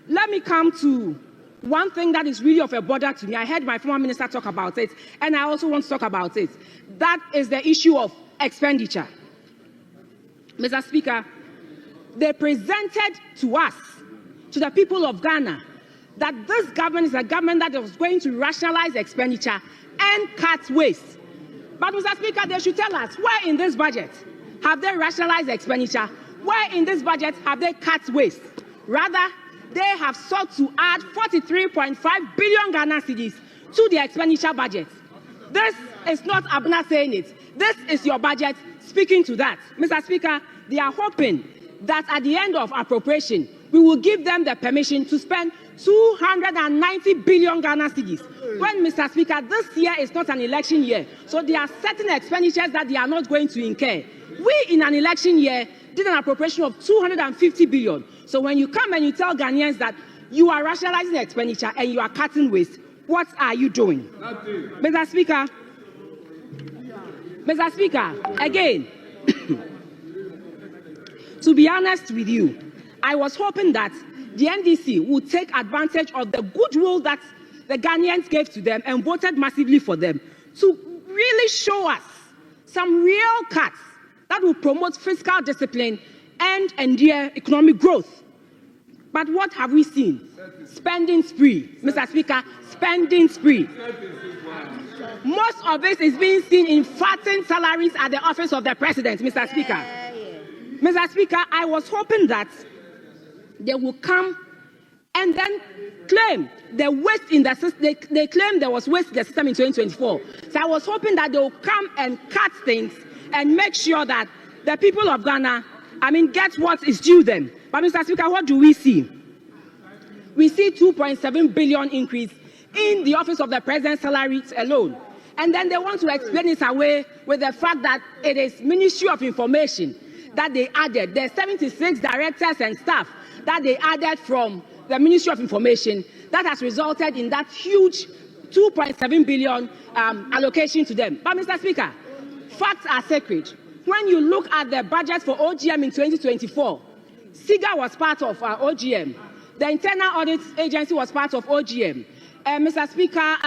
let me come to one thing that is really of a bother to me. I heard my former minister talk about it, and I also want to talk about it. That is the issue of expenditure. Mr. Speaker, they presented to us, to the people of Ghana, that this government is a government that was going to rationalize expenditure and cut waste. But, Mr. Speaker, they should tell us where in this budget have they rationalized expenditure, where in this budget have they cut waste. Rather, they have sought to add 43.5 billion Ghana cedis to the expenditure budget. This is not Abena saying it. This is your budget speaking to that. Mr. Speaker, they are hoping that at the end of appropriation, we will give them the permission to spend 290 billion Ghana cedis. When, Mr. Speaker, this year is not an election year, so there are certain expenditures that they are not going to incur. We, in an election year, did an appropriation of 250 billion. So when you come and you tell Ghanaians that you are rationalizing expenditure and you are cutting waste, what are you doing? Mr. Speaker, again, to be honest with you, I was hoping that the NDC would take advantage of the goodwill that the Ghanaians gave to them and voted massively for them to really show us some real cuts that will promote fiscal discipline and endure economic growth. But what have we seen? Spending spree. Mr. Speaker, spending spree. Most of this is being seen in fattened salaries at the office of the president, Mr. Speaker. Mr. Speaker, I was hoping that they will come and then claim the waste in the system. They claim there was waste in the system in 2024. So I was hoping that they will come and cut things and make sure that the people of Ghana, get what is due them. But, Mr. Speaker, what do we see? We see 2.7 billion increase in the office of the president's salaries alone. And then they want to explain it away with the fact that it is Ministry of Information that they added. There are 76 directors and staff that they added from the Ministry of Information that has resulted in that huge 2.7 billion allocation to them. But, Mr. Speaker, facts are sacred. When you look at the budget for OGM in 2024, SIGA was part of OGM. The Internal Audit Agency was part of OGM. Mr. Speaker,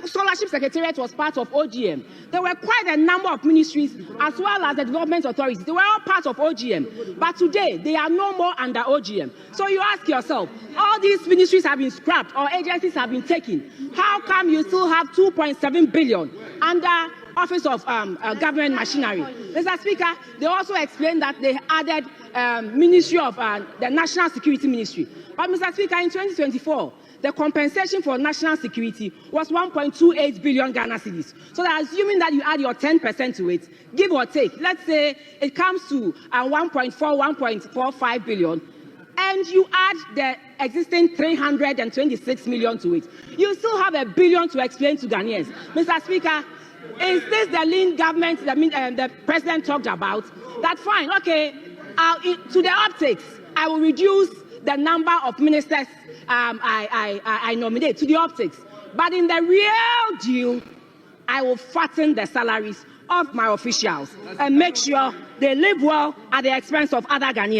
Scholarship Secretariat was part of OGM. There were quite a number of ministries as well as the development authorities. They were all part of OGM. But today, they are no more under OGM. So you ask yourself, all these ministries have been scrapped or agencies have been taken. How come you still have 2.7 billion under Office of Government Machinery? Mr. Speaker, they also explained that they added Ministry of the National Security Ministry. But, Mr. Speaker, in 2024, the compensation for national security was 1.28 billion Ghana cedis. So that assuming that you add your 10% to it, give or take, let's say it comes to 1.45 billion, and you add the existing 326 million to it, you still have $1 billion to explain to Ghanaians. Mr. Speaker, is this the lean government that the president talked about? That fine, okay, to the optics, I will reduce the number of ministers I nominate to the optics. But in the real deal, I will fatten the salaries of my officials and make sure they live well at the expense of other Ghanaians.